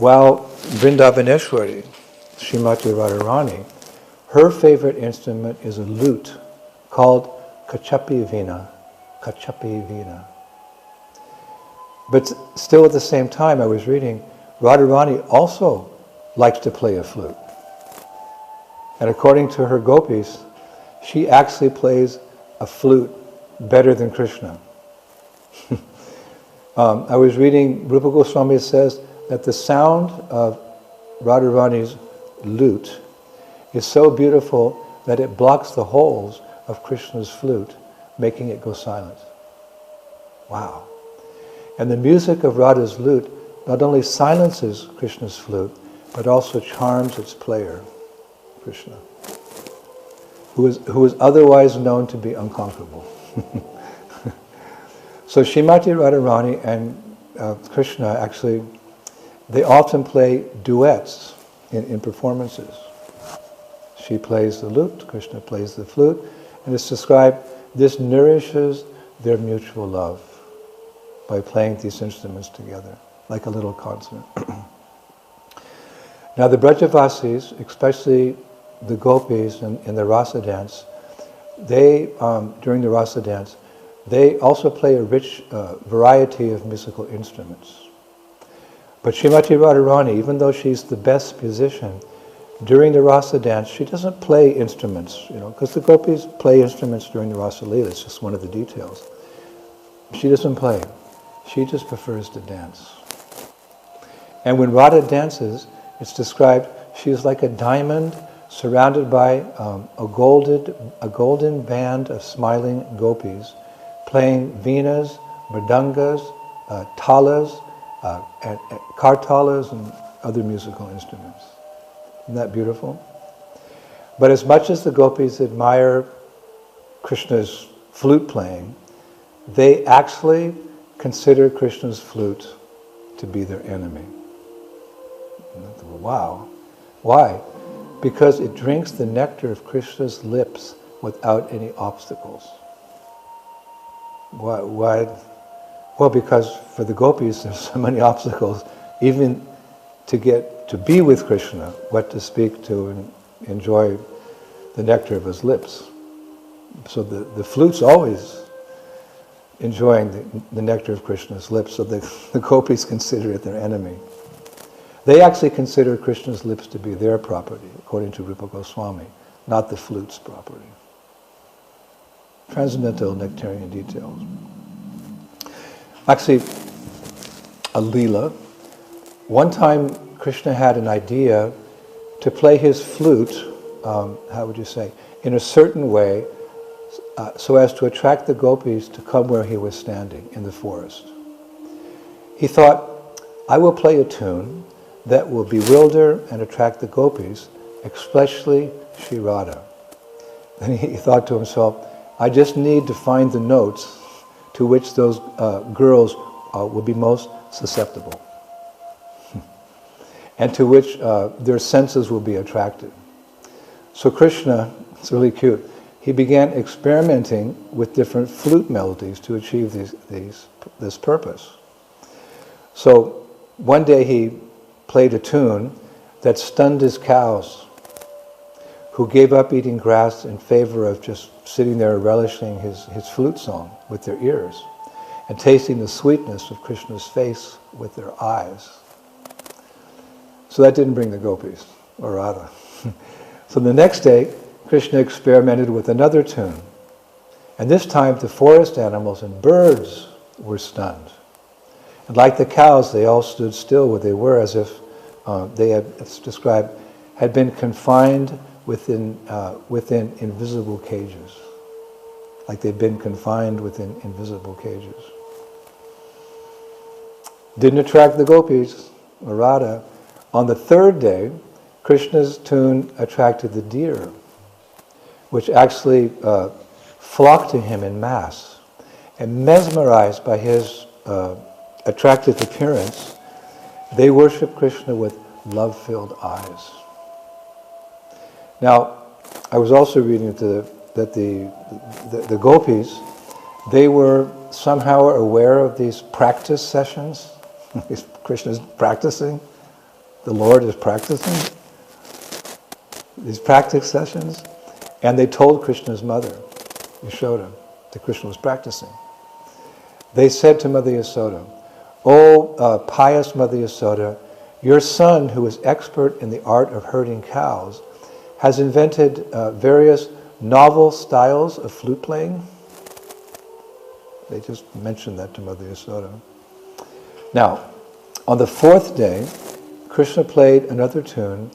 While Vrindavaneshwari, Srimati Radharani, her favorite instrument is a lute called Kachapi Veena. Kachapi Veena. But still at the same time, I was reading, Radharani also likes to play a flute. And according to her gopis, she actually plays a flute better than Krishna. I was reading, Rupa Goswami says that the sound of Radharani's lute is so beautiful that it blocks the holes of Krishna's flute, making it go silent. Wow. And the music of Radha's lute not only silences Krishna's flute, but also charms its player, Krishna, who is otherwise known to be unconquerable. So Srimati Radharani and Krishna actually, they often play duets in performances. She plays the lute, Krishna plays the flute, and it's described, this nourishes their mutual love by playing these instruments together, like a little concert. Now the Brajavasis, especially the gopis in the rasa dance, they, during the rasa dance, they also play a rich variety of musical instruments. But Srimati Radharani, even though she's the best musician, during the rasa dance, she doesn't play instruments, because the gopis play instruments during the rasa leela. It's just one of the details. She doesn't play. She just prefers to dance. And when Radha dances, it's described, she is like a diamond surrounded by a golden band of smiling gopis, playing veenas, mridangas, talas, and kartalas, and other musical instruments. Isn't that beautiful? But as much as the gopis admire Krishna's flute playing, they actually consider Krishna's flute to be their enemy. Wow. Why? Because it drinks the nectar of Krishna's lips without any obstacles. Why? Well, because for the gopis there's so many obstacles, even to get to be with Krishna, what to speak to and enjoy the nectar of his lips. So the flute's always enjoying the nectar of Krishna's lips, so the gopis consider it their enemy. They actually consider Krishna's lips to be their property, according to Rupa Goswami, not the flute's property. Transcendental nectarian details. Actually, a leela. One time Krishna had an idea to play his flute, how would you say, in a certain way, so as to attract the gopis to come where he was standing in the forest. He thought, I will play a tune that will bewilder and attract the gopis, especially Sri Radha. Then he thought to himself, I just need to find the notes to which those girls will be most susceptible and to which their senses will be attracted. So Krishna, it's really cute, he began experimenting with different flute melodies to achieve this purpose. So one day he played a tune that stunned his cows, who gave up eating grass in favor of just sitting there relishing his flute song with their ears and tasting the sweetness of Krishna's face with their eyes. So that didn't bring the gopis, or Radha. So the next day, Krishna experimented with another tune. And this time the forest animals and birds were stunned. And like the cows, they all stood still where they were, as if they had, it's described, had been confined within invisible cages. Like they'd been confined within invisible cages. Didn't attract the gopis, or Radha. On the third day, Krishna's tune attracted the deer, which actually flocked to him in mass. And mesmerized by his attractive appearance, they worship Krishna with love-filled eyes. Now, I was also reading that the gopis, they were somehow aware of these practice sessions. Krishna's practicing. the Lord is practicing these practice sessions? And they told Krishna's mother, Yashoda, that Krishna was practicing. They said to Mother Yasoda, "O pious Mother Yasoda, your son, who is expert in the art of herding cows, has invented various novel styles of flute playing." They just mentioned that to Mother Yasoda. Now, on the fourth day, Krishna played another tune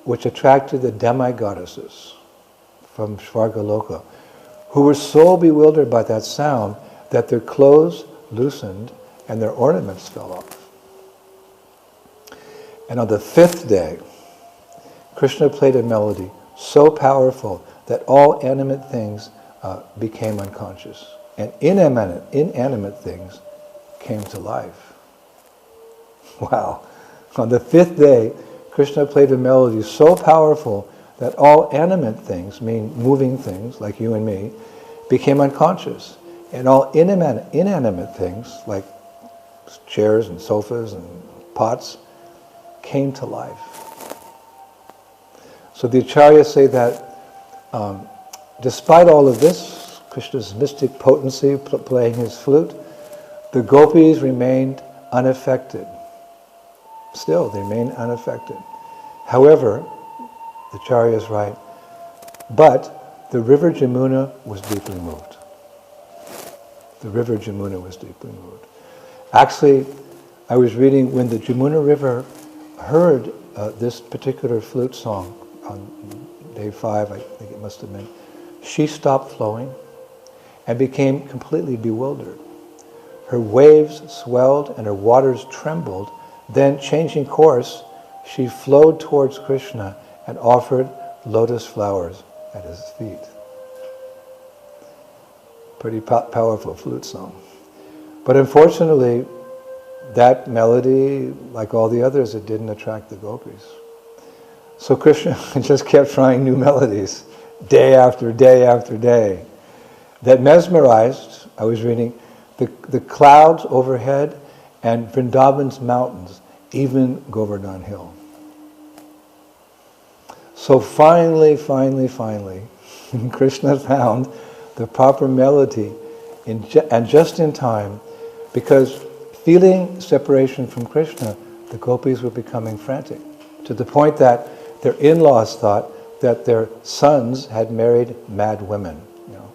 which attracted the demigoddesses from Svargaloka, who were so bewildered by that sound that their clothes loosened and their ornaments fell off. And on the fifth day, Krishna played a melody so powerful that all animate things became unconscious, and inanimate things came to life. Wow. On the fifth day, Krishna played a melody so powerful that all animate things, mean moving things like you and me, became unconscious. And all inanimate things, like chairs and sofas and pots, came to life. So the acharyas say that despite all of this, Krishna's mystic potency playing his flute, the gopis remained unaffected. Still, they remained unaffected. However, the acharyas write, but the river Jamuna was deeply moved. The river Jamuna was deeply moved. Actually, I was reading when the Jamuna River heard this particular flute song on day 5, I think it must have been, she stopped flowing and became completely bewildered. Her waves swelled and her waters trembled. Then, changing course, she flowed towards Krishna and offered lotus flowers at his feet. Pretty powerful flute song. But unfortunately, that melody, like all the others, it didn't attract the gopis. So Krishna just kept trying new melodies, day after day after day, that mesmerized, I was reading, the clouds overhead and Vrindavan's mountains, even Govardhan Hill. So finally, Krishna found the proper melody, and just in time, because feeling separation from Krishna, the gopis were becoming frantic, to the point that their in-laws thought that their sons had married mad women. You know,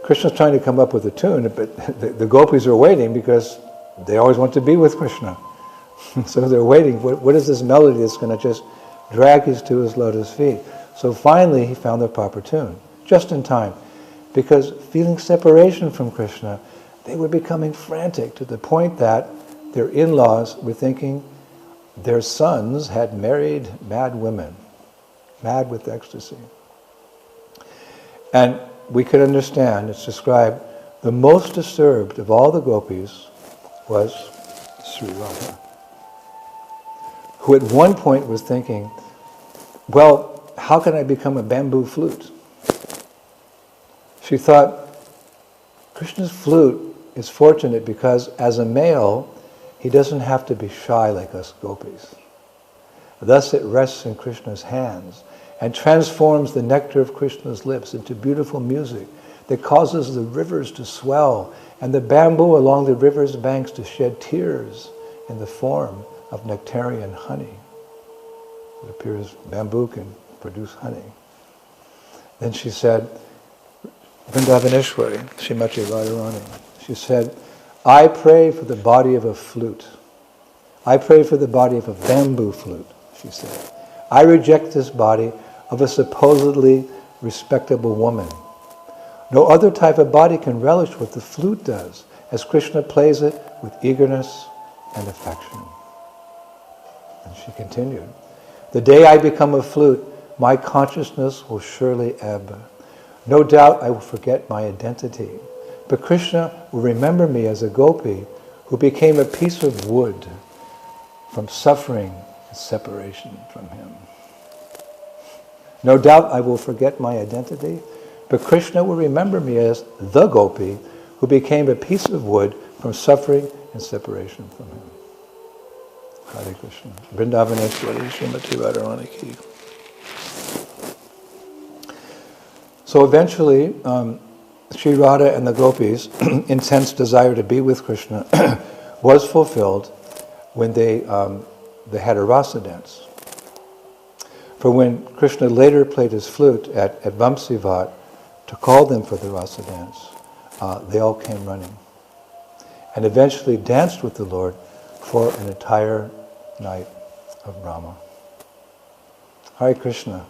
Krishna's trying to come up with a tune, but the gopis are waiting because they always want to be with Krishna. So they're waiting. What is this melody that's going to just drag us to his lotus feet? So finally, he found the proper tune, just in time. Because feeling separation from Krishna, they were becoming frantic to the point that their in-laws were thinking their sons had married mad women, mad with ecstasy. And we could understand, it's described, the most disturbed of all the gopis was Sri Radha, who at one point was thinking, well, how can I become a bamboo flute? She thought, Krishna's flute is fortunate because as a male, he doesn't have to be shy like us gopis. Thus it rests in Krishna's hands and transforms the nectar of Krishna's lips into beautiful music that causes the rivers to swell and the bamboo along the river's banks to shed tears in the form of nectarian honey. It appears bamboo can produce honey. Then she said, Vrindavaneshwari, Srimati Radharani, she said, I pray for the body of a flute. I pray for the body of a bamboo flute, she said. I reject this body of a supposedly respectable woman. No other type of body can relish what the flute does, as Krishna plays it with eagerness and affection. And she continued, the day I become a flute, my consciousness will surely ebb. No doubt I will forget my identity, but Krishna will remember me as a gopi who became a piece of wood from suffering and separation from him. No doubt I will forget my identity, but Krishna will remember me as the gopi who became a piece of wood from suffering and separation from him. Hare Krishna. Vrindavaneshwari Srimati Radharani ki. So eventually, Sri Radha and the gopis' intense desire to be with Krishna was fulfilled when they had a rasa dance. For when Krishna later played his flute at Vamsivat to call them for the rasa dance, they all came running and eventually danced with the Lord for an entire night of Brahma. Hare Krishna.